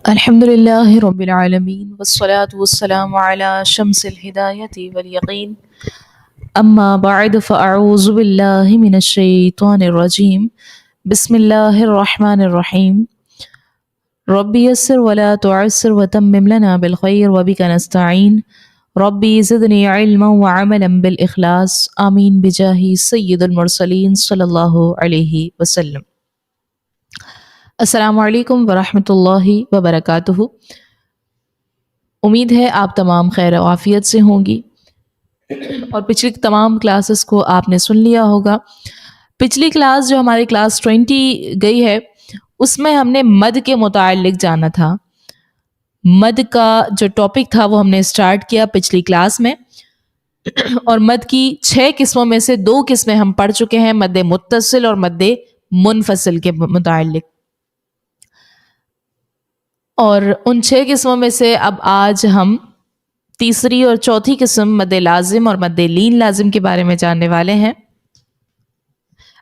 الحمد لله رب العالمين والصلاة والسلام على شمس الهداية واليقين أما بعد فأعوذ بالله من الشيطان الرجيم بسم الله الرحمن الرحيم ربي يسر ولا تعسر وتمم لنا بالخير وبك نستعين ربي زدني علما وعملا بالإخلاص آمين بجاه سيد المرسلين صلى الله عليه وسلم. السلام علیکم ورحمۃ اللہ وبرکاتہ. امید ہے آپ تمام خیر و عافیت سے ہوں گی اور پچھلی تمام کلاسز کو آپ نے سن لیا ہوگا. پچھلی کلاس جو ہماری کلاس 20 گئی ہے اس میں ہم نے مد کے متعلق جانا تھا. مد کا جو ٹاپک تھا وہ ہم نے اسٹارٹ کیا پچھلی کلاس میں اور مد کی 6 قسموں میں سے 2 قسمیں ہم پڑھ چکے ہیں، مد متصل اور مد منفصل کے متعلق. اور ان 6 قسموں میں سے اب آج ہم تیسری اور چوتھی قسم مد لازم اور مد لین لازم کے بارے میں جاننے والے ہیں.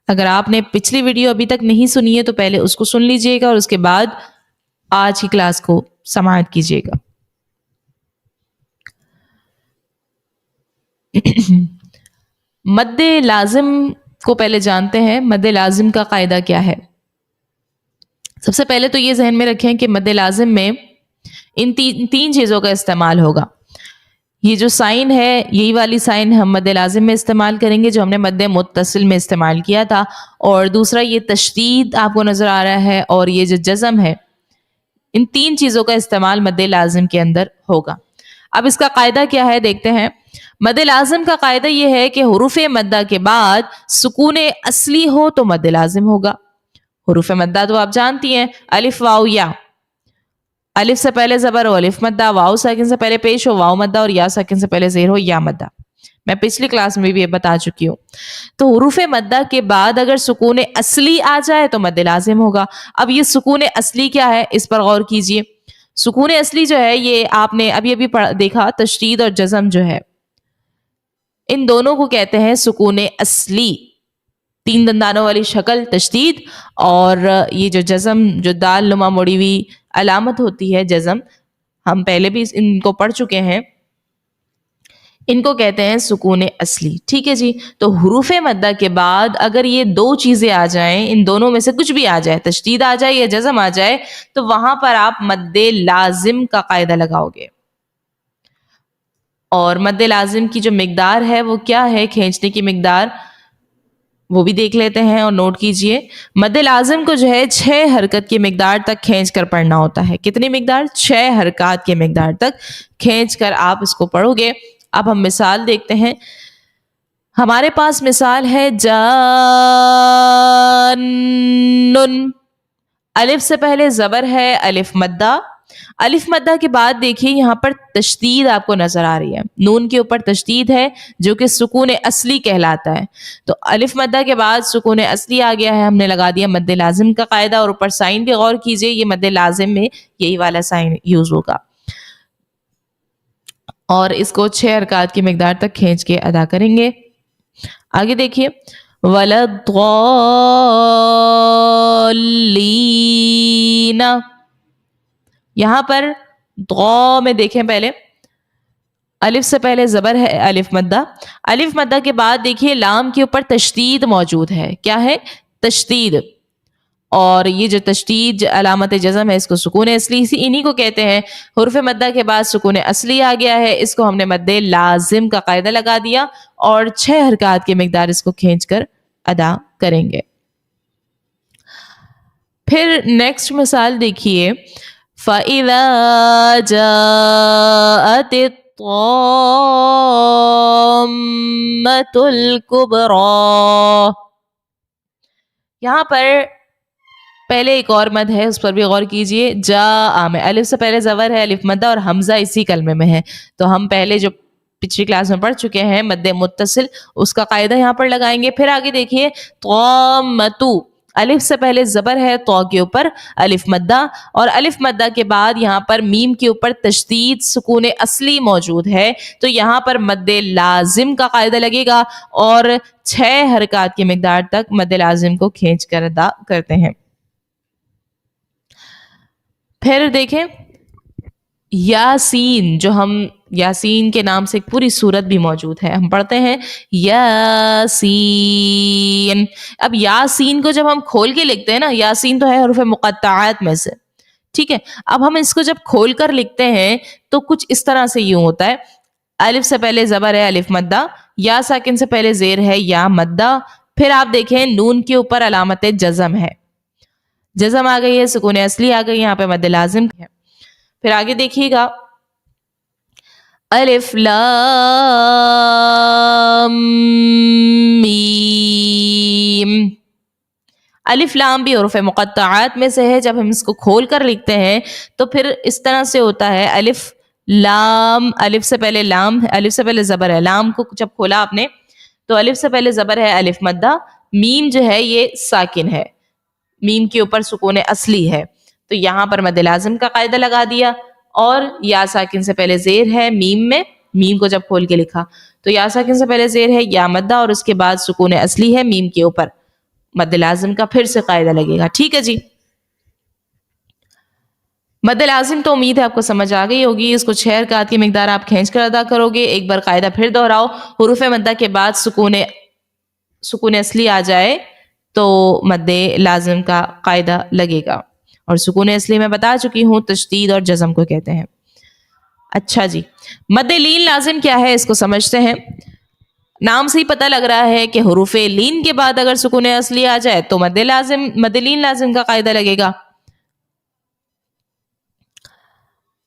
اگر آپ نے پچھلی ویڈیو ابھی تک نہیں سنی ہے تو پہلے اس کو سن لیجئے گا اور اس کے بعد آج کی کلاس کو سماعت کیجئے گا. مد لازم کو پہلے جانتے ہیں. مد لازم کا قاعدہ کیا ہے؟ سب سے پہلے تو یہ ذہن میں رکھیں کہ مد لازم میں ان تین چیزوں کا استعمال ہوگا. یہ جو سائن ہے یہی والی سائن ہم مد لازم میں استعمال کریں گے جو ہم نے مد متصل میں استعمال کیا تھا، اور دوسرا یہ تشدید آپ کو نظر آ رہا ہے، اور یہ جو جزم ہے، ان 3 چیزوں کا استعمال مد لازم کے اندر ہوگا. اب اس کا قاعدہ کیا ہے دیکھتے ہیں. مد لازم کا قاعدہ یہ ہے کہ حروف مدہ کے بعد سکون اصلی ہو تو مد لازم ہوگا. حروف مدہ تو آپ جانتی ہیں، الف واو یا. الف سے پہلے زبر ہو الف مدہ، واو ساکن سے پہلے پیش ہو واو مدہ، اور یا ساکن سے پہلے زیر ہو یا مدہ. میں پچھلی کلاس میں بھی یہ بتا چکی ہوں. تو حروف مدہ کے بعد اگر سکون اصلی آ جائے تو مد لازم ہوگا. اب یہ سکون اصلی کیا ہے اس پر غور کیجئے. سکون اصلی جو ہے یہ آپ نے ابھی دیکھا، تشدید اور جزم جو ہے ان دونوں کو کہتے ہیں سکون اصلی. 3 دندانوں والی شکل تشدید، اور یہ جو جزم جو دال نما مڑی ہوئی علامت ہوتی ہے جزم، ہم پہلے بھی ان کو پڑھ چکے ہیں، ان کو کہتے ہیں سکون اصلی. ٹھیک ہے جی. تو حروف مدہ کے بعد اگر یہ 2 چیزیں آ جائیں، ان دونوں میں سے کچھ بھی آ جائے، تشدید آ جائے یا جزم آ جائے، تو وہاں پر آپ مد لازم کا قاعدہ لگاؤ گے. اور مد لازم کی جو مقدار ہے وہ کیا ہے، کھینچنے کی مقدار، وہ بھی دیکھ لیتے ہیں اور نوٹ کیجئے. مد لازم کو جو ہے 6 حرکت کی مقدار تک کھینچ کر پڑھنا ہوتا ہے. کتنی مقدار؟ 6 حرکات کی مقدار تک کھینچ کر آپ اس کو پڑھو گے. اب ہم مثال دیکھتے ہیں. ہمارے پاس مثال ہے جانن. الف سے پہلے زبر ہے الف مدہ. الف مدہ کے بعد دیکھیے یہاں پر تشدید آپ کو نظر آ رہی ہے، نون کے اوپر تشدید ہے جو کہ سکون اصلی کہلاتا ہے. تو الف مدہ کے بعد سکون اصلی آ گیا ہے، ہم نے لگا دیا مد لازم کا قاعدہ. اور اوپر سائن بھی غور کیجئے، یہ مد لازم میں یہی والا سائن یوز ہوگا، اور اس کو 6 حرکات کی مقدار تک کھینچ کے ادا کریں گے. آگے دیکھیے وَلَضَّالِّينَ. یہاں پر ضا میں دیکھیں پہلے الف سے پہلے زبر ہے الف مدہ. الف مدہ کے بعد دیکھیے لام کے اوپر تشدید موجود ہے. کیا ہے؟ تشدید. اور یہ جو تشدید علامت جزم ہے اس کو سکون اصلی، انہی کو کہتے ہیں. حروف مدہ کے بعد سکون اصلی آ گیا ہے، اس کو ہم نے مد لازم کا قاعدہ لگا دیا اور 6 حرکات کی مقدار اس کو کھینچ کر ادا کریں گے. پھر نیکسٹ مثال دیکھیے. فَإِذَا جَاءَتِ الطَّامَّةُ الْكُبْرَى. یہاں پر پہلے ایک اور مد ہے، اس پر بھی غور کیجئے. جاء میں الف سے پہلے زبر ہے الف مدہ، اور حمزہ اسی کلمے میں ہے. تو ہم پہلے جو پچھلی کلاس میں پڑھ چکے ہیں مد متصل، اس کا قاعدہ یہاں پر لگائیں گے. پھر آگے دیکھیے طامتو. الف سے پہلے زبر ہے، تو کے اوپر الف مدہ، اور الف مدہ کے بعد یہاں پر میم کے اوپر تشدید سکون اصلی موجود ہے. تو یہاں پر مد لازم کا قاعدہ لگے گا اور 6 حرکات کی مقدار تک مد لازم کو کھینچ کر ادا کرتے ہیں. پھر دیکھیں یاسین، جو ہم یاسین کے نام سے ایک پوری سورت بھی موجود ہے، ہم پڑھتے ہیں یاسین. اب یاسین کو جب ہم کھول کے لکھتے ہیں نا، یاسین تو ہے حروف مقطعات میں سے، ٹھیک ہے. اب ہم اس کو جب کھول کر لکھتے ہیں تو کچھ اس طرح سے یوں ہوتا ہے، الف سے پہلے زبر ہے الف مدہ، یا ساکن سے پہلے زیر ہے یا مدہ، پھر آپ دیکھیں نون کے اوپر علامت جزم ہے، جزم آ گئی ہے، سکون اصلی آ گئی، یہاں پہ مد لازم ہے. پھر آگے دیکھیے گا الف لام میم. الف لام بھی حروف مقطعات میں سے ہے، جب ہم اس کو کھول کر لکھتے ہیں تو پھر اس طرح سے ہوتا ہے الف لام، الف سے پہلے لام، الف سے پہلے زبر ہے، لام کو جب کھولا آپ نے تو الف سے پہلے زبر ہے الف مدہ، میم جو ہے یہ ساکن ہے، میم کے اوپر سکون اصلی ہے، تو یہاں پر مد لازم کا قاعدہ لگا دیا. اور یا ساکن سے پہلے زیر ہے میم میں، میم کو جب کھول کے لکھا تو یا ساکن سے پہلے زیر ہے یا مدہ، اور اس کے بعد سکون اصلی ہے میم کے اوپر، مد لازم کا پھر سے قاعدہ لگے گا. ٹھیک ہے جی، مد لازم تو امید ہے آپ کو سمجھ آ گئی ہوگی. اس کو 6 حرکات کی مقدار آپ کھینچ کر ادا کرو گے. ایک بار قاعدہ پھر دہراؤ، حروف مدہ کے بعد سکون اصلی آ جائے تو مد لازم کا قاعدہ لگے گا، اور سکون اصلی میں بتا چکی ہوں تشدید اور جزم کو کہتے ہیں. اچھا جی، مد لین لازم کیا ہے اس کو سمجھتے ہیں. نام سے ہی پتہ لگ رہا ہے کہ حروف لین کے بعد اگر سکون اصلی آ جائے تو مد لین لازم کا قاعدہ لگے گا.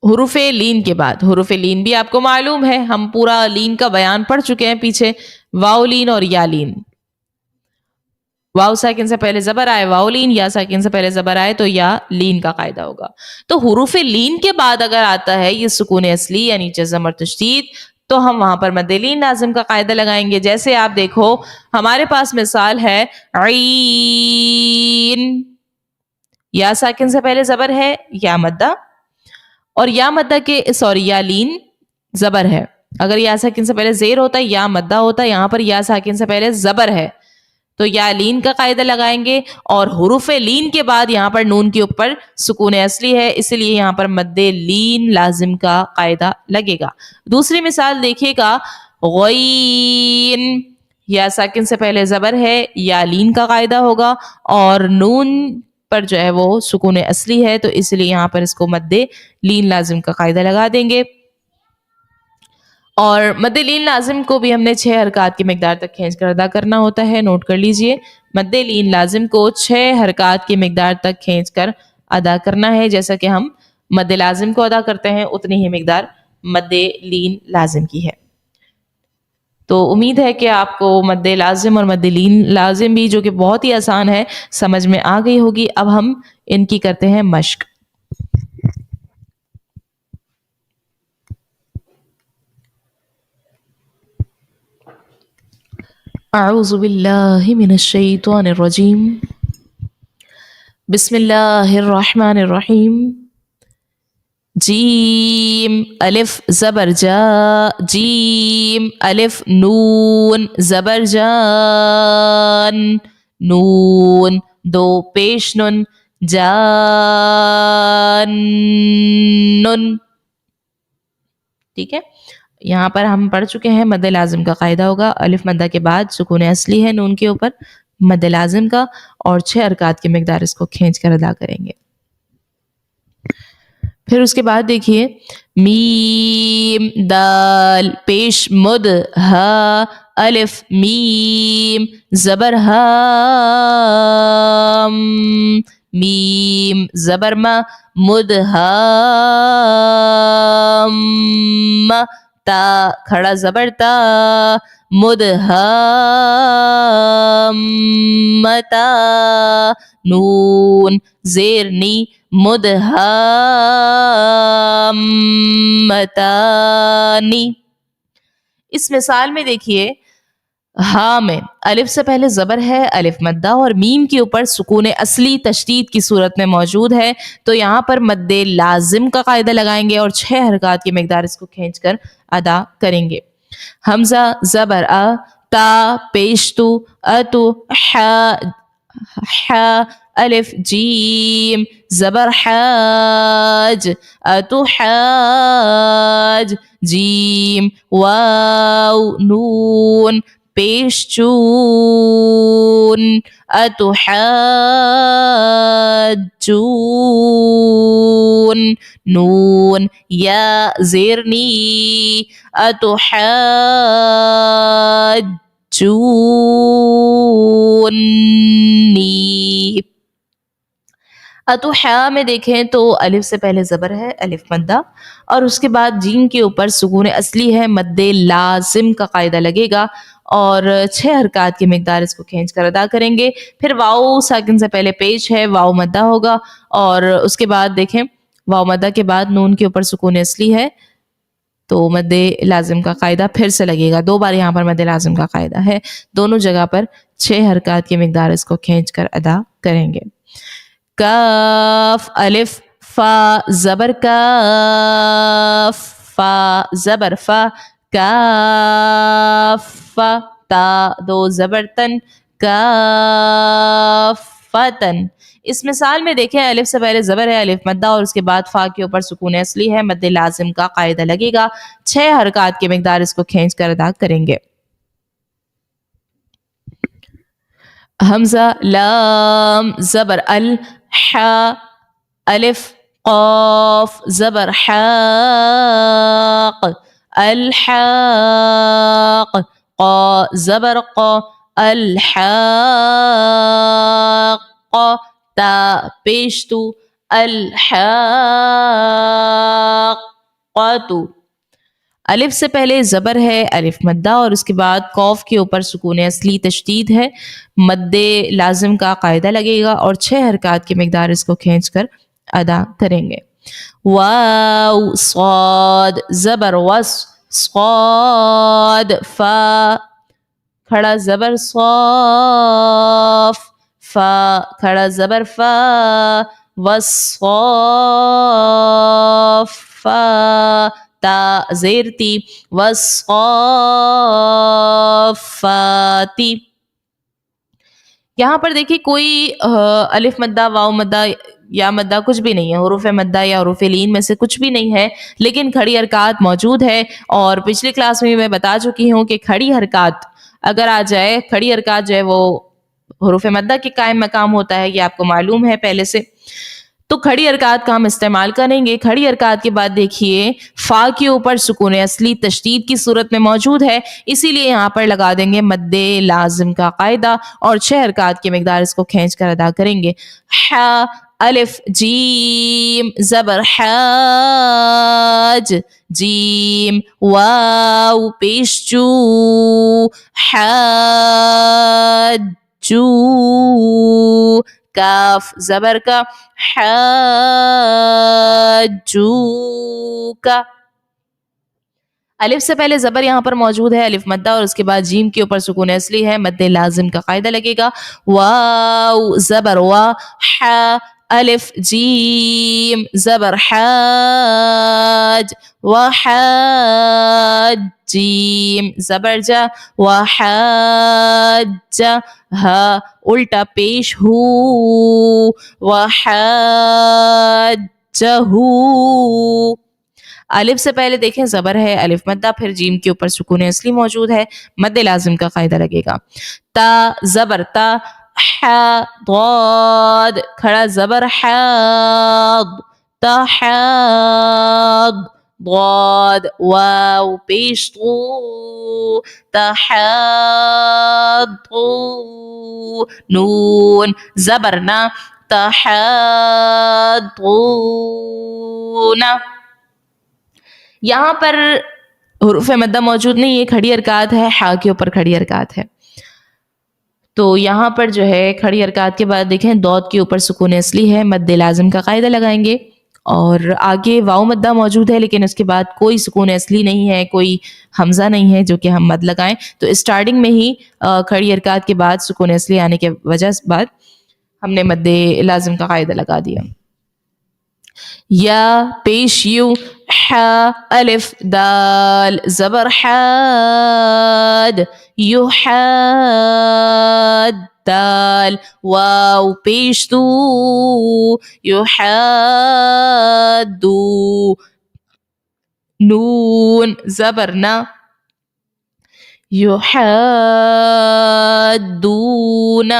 حروف لین کے بعد، حروف لین بھی آپ کو معلوم ہے، ہم پورا لین کا بیان پڑھ چکے ہیں پیچھے، واو لین اور یا لین. واو ساکن سے پہلے زبر آئے واو لین، یا ساکن سے پہلے زبر آئے تو یا لین کا قاعدہ ہوگا. تو حروف لین کے بعد اگر آتا ہے یہ سکون اصلی یعنی جزم اور تشدید تو ہم وہاں پر مد لین لازم کا قاعدہ لگائیں گے. جیسے آپ دیکھو ہمارے پاس مثال ہے عین، یا ساکن سے پہلے زبر ہے یا مدہ، اور یا مدہ کے یا لین زبر ہے. اگر یا ساکن سے پہلے زیر ہوتا ہے یا مدہ ہوتا ہے، یہاں پر یا ساکن سے پہلے زبر ہے تو یا لین کا قاعدہ لگائیں گے. اور حروف لین کے بعد یہاں پر نون کے اوپر سکون اصلی ہے، اس لیے یہاں پر مد لین لازم کا قاعدہ لگے گا. دوسری مثال دیکھیے گا غین، یا ساکن سے پہلے زبر ہے یا لین کا قاعدہ ہوگا، اور نون پر جو ہے وہ سکون اصلی ہے تو اس لیے یہاں پر اس کو مد لین لازم کا قاعدہ لگا دیں گے. اور مد لین لازم کو بھی ہم نے 6 حرکات کی مقدار تک کھینچ کر ادا کرنا ہوتا ہے. نوٹ کر لیجئے، مد لین لازم کو 6 حرکات کی مقدار تک کھینچ کر ادا کرنا ہے. جیسا کہ ہم مد لازم کو ادا کرتے ہیں اتنی ہی مقدار مد لین لازم کی ہے. تو امید ہے کہ آپ کو مد لازم اور مد لین لازم بھی، جو کہ بہت ہی آسان ہے، سمجھ میں آ گئی ہوگی. اب ہم ان کی کرتے ہیں مشق. اعوذ باللہ من الشیطان الرجیم، بسم اللہ الرحمن الرحیم. جیم الف زبر جا، جیم الف نون زبر جان، نون دو پیش نون جان نون. ٹھیک ہے، یہاں پر ہم پڑھ چکے ہیں مد لازم کا قاعدہ ہوگا، الف مدہ کے بعد سکون اصلی ہے نون کے اوپر مد لازم کا، اور 6 حرکات کی مقدار اس کو کھینچ کر ادا کریں گے. پھر اس کے بعد دیکھیے میم دال پیش مد ہا الف میم زبر ہام، میم زبر ما مد ہام، تا کھڑا زبر تا مد ہامتا، نون زیر نی مد ہامتانی. اس مثال میں دیکھیے ہاں میں الف سے پہلے زبر ہے الف مدہ، اور میم کے اوپر سکون اصلی تشدید کی صورت میں موجود ہے تو یہاں پر مد لازم کا قاعدہ لگائیں گے اور 6 حرکات کی مقدار اس کو کھینچ کر ادا کریں گے. حمزہ زبر تا پیش تو اتو ح الف جیم زبر حاج اتحاج جیم واو نون پیش چون اتحاجون نون یا زیر نی اتحاجونی. اتوحا میں دیکھیں تو الف سے پہلے زبر ہے الف مدہ اور اس کے بعد جیم کے اوپر سکون اصلی ہے مد لازم کا قاعدہ لگے گا اور 6 حرکات کی مقدار اس کو کھینچ کر ادا کریں گے. پھر واؤ ساکن سے پہلے پیش ہے واؤ مدہ ہوگا اور اس کے بعد دیکھیں واؤ مدہ کے بعد نون کے اوپر سکون اصلی ہے تو مد لازم کا قاعدہ پھر سے لگے گا. 2 بار یہاں پر مد لازم کا قاعدہ ہے دونوں جگہ پر 6 حرکات کی مقدار اس کو کھینچ کر ادا کریں گے. کاف الف فا زبر کاف فا زبر فا کاف تا 2 زبر تن کافتن. اس مثال میں دیکھیں الف سے پہلے زبر ہے الف مدہ اور اس کے بعد فا کے اوپر سکون اصلی ہے مد لازم کا قاعدہ لگے گا 6 حرکات کی مقدار اس کو کھینچ کر ادا کریں گے. حمزہ لام زبر ال حا الف قاف زبر حاق الحاق قا زبر قا الحاق تا پیشتو الحاقۃ. الف سے پہلے زبر ہے الف مدہ اور اس کے بعد قوف کے اوپر سکون اصلی تشدید ہے مد لازم کا قاعدہ لگے گا اور 6 حرکات کی مقدار اس کو کھینچ کر ادا کریں گے. واو صاد زبر وس صاد فا کھڑا زبر صاف فا کھڑا زبر فا وصافا تا زیرتی وصافاتی. یہاں پر دیکھیے کوئی الف مدہ واو مدہ یا مدہ کچھ بھی نہیں ہے حروف مدہ یا حروف لین میں سے کچھ بھی نہیں ہے لیکن کھڑی حرکات موجود ہے اور پچھلی کلاس میں بتا چکی ہوں کہ کھڑی حرکات اگر آ جائے کھڑی حرکات جو ہے وہ حروف مدہ کے قائم مقام ہوتا ہے یہ آپ کو معلوم ہے پہلے سے. تو کھڑی حرکات کا ہم استعمال کریں گے. کھڑی حرکات کے بعد دیکھیے فا کے اوپر سکون اصلی تشدید کی صورت میں موجود ہے اسی لیے یہاں پر لگا دیں گے مد لازم کا قاعدہ اور 6 حرکات کی مقدار اس کو کھینچ کر ادا کریں گے. حا الف جیم زبر حاج جیم واو پیش چو حاجو کاف زبر کا حاجوکا. الف سے پہلے زبر یہاں پر موجود ہے الف مدہ اور اس کے بعد جیم کے اوپر سکون اصلی ہے مد لازم کا قاعدہ لگے گا. واو زبر وا حا الف جیم زبر حاج وحاج جیم زبر جا وحاج ہا الٹا پیش ہو وحاجہو. الف سے پہلے دیکھیں زبر ہے الف مدہ پھر جیم کے اوپر سکون اصلی موجود ہے مد لازم کا قاعدہ لگے گا. تا زبر تا حا ضاد کھڑا زبر حاض تحاض ضاد واو پیش طو تحاضو نون زبرنا تحاضون. یہاں پر حروف مدہ موجود نہیں یہ کھڑی حرکات ہے حا کے اوپر کھڑی حرکات ہے تو یہاں پر جو ہے کھڑی حرکات کے بعد دیکھیں دود کے اوپر سکون اصلی ہے مد لازم کا قاعدہ لگائیں گے اور آگے واو مدہ موجود ہے لیکن اس کے بعد کوئی سکون اصلی نہیں ہے کوئی حمزہ نہیں ہے جو کہ ہم مد لگائیں تو اسٹارٹنگ میں ہی کھڑی حرکات کے بعد سکون اصلی آنے کے وجہ سے بعد ہم نے مد لازم کا قاعدہ لگا دیا. یا پیش یو حا الف دال زبر حاد یحاد دال واو پیش دو یحادو نون زبر نا یحادون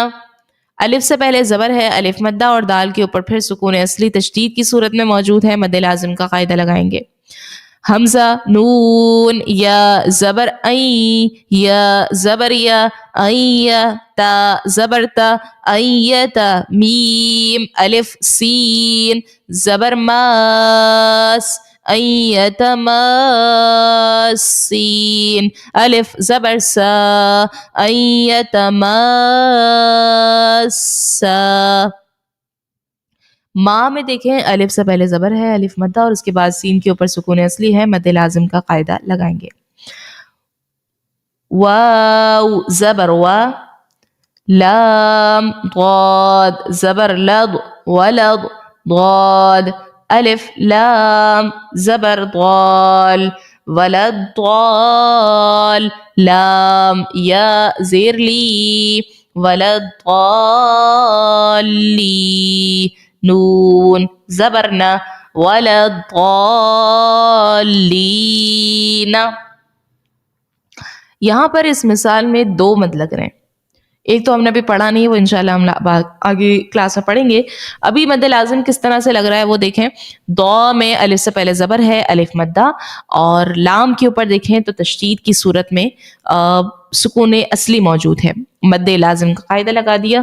الف سے پہلے زبر ہے الف مدہ اور دال کے اوپر پھر سکون اصلی تشدید کی صورت میں موجود ہے مد لازم کا قاعدہ لگائیں گے حمزہ نون یا زبر این یا زبر یا این تا زبر تا ایتا میم الف سین زبر ماس ایتماسین الف زبر سا ایتماسا ماں میں دیکھیں الف سے پہلے زبر ہے الف مدہ اور اس کے بعد سین کے اوپر سکون اصلی ہے مد لازم کا قاعدہ لگائیں گے واو زبر وا لام ضاد زبر لض ولض ضاد الف لام زبر ضال ولد ضال لام یا زیر لی ولد ضالی نون زبرنا ولد ضالین یہاں پر اس مثال میں دو مد لگ رہے ہیں ایک تو ہم نے ابھی پڑھا نہیں وہ انشاءاللہ ہم آگے کلاس میں پڑھیں گے ابھی مد لازم کس طرح سے لگ رہا ہے وہ دیکھیں دو میں الف سے پہلے زبر ہے الف مدہ اور لام کے اوپر دیکھیں تو تشدید کی صورت میں سکون اصلی موجود ہے مد لازم کا قاعدہ لگا دیا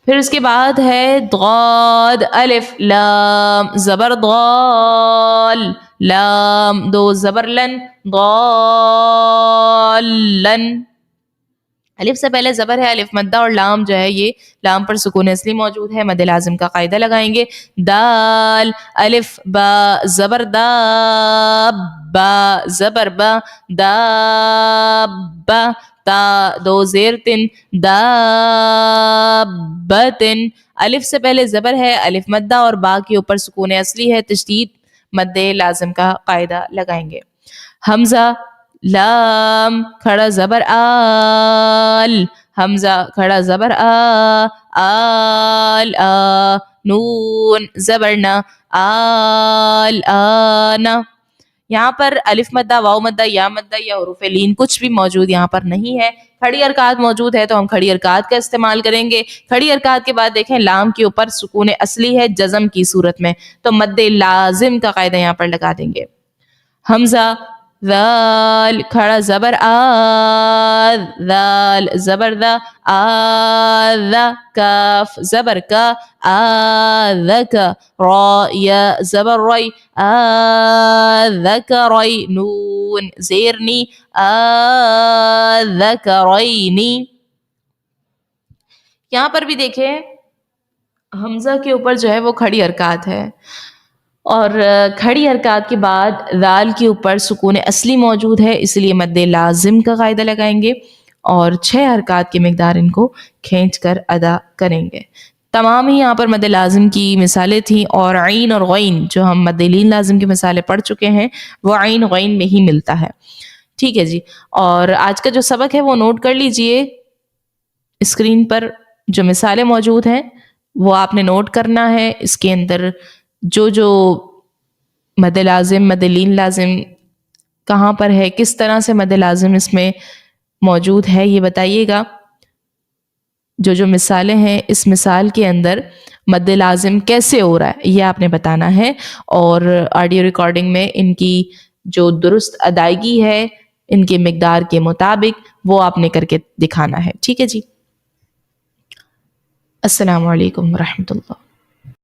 پھر اس کے بعد ہے ضاد الف لام زبر ضال لام دو زبر لن ضالن الف سے پہلے زبر ہے الف مدہ اور لام جو ہے یہ لام پر سکون اصلی موجود ہے مد لازم کا قاعدہ لگائیں گے دال الف با زبر دا با زبر با دابا تا دو زیر تن دابتن الف سے پہلے زبر ہے الف مدہ اور با کے اوپر سکون اصلی ہے تشدید مد لازم کا قاعدہ لگائیں گے حمزہ لام کھڑا زبر آل حمزہ کھڑا زبر آل نون زبرنا آل آنا یہاں پر الف مدہ واو مدہ یا حروف لین کچھ بھی موجود یہاں پر نہیں ہے کھڑی حرکات موجود ہے تو ہم کھڑی حرکات کا استعمال کریں گے کھڑی حرکات کے بعد دیکھیں لام کے اوپر سکون اصلی ہے جزم کی صورت میں تو مد لازم کا قاعدہ یہاں پر لگا دیں گے حمزہ ذال کھڑا زبر ذال زبر دا ذا کاف زبر کا ذکا را یا زبر ری ذکری نون زیرنی ذکرینی یہاں پر بھی دیکھیں حمزہ کے اوپر جو ہے وہ کھڑی حرکات ہے اور کھڑی حرکات کے بعد ذال کے اوپر سکون اصلی موجود ہے اس لیے مد لازم کا قاعدہ لگائیں گے اور 6 حرکات کی مقدار ان کو کھینچ کر ادا کریں گے تمام ہی یہاں پر مد لازم کی مثالیں تھیں اور عین اور غین جو ہم مد لین لازم کی مثالیں پڑھ چکے ہیں وہ عین غین میں ہی ملتا ہے ٹھیک ہے جی اور آج کا جو سبق ہے وہ نوٹ کر لیجئے اسکرین پر جو مثالیں موجود ہیں وہ آپ نے نوٹ کرنا ہے اس کے اندر جو مد لازم مد لین لازم کہاں پر ہے کس طرح سے مد لازم اس میں موجود ہے یہ بتائیے گا جو مثالیں ہیں اس مثال کے اندر مد لازم کیسے ہو رہا ہے یہ آپ نے بتانا ہے اور آڈیو ریکارڈنگ میں ان کی جو درست ادائیگی ہے ان کے مقدار کے مطابق وہ آپ نے کر کے دکھانا ہے ٹھیک ہے جی السلام علیکم ورحمۃ اللہ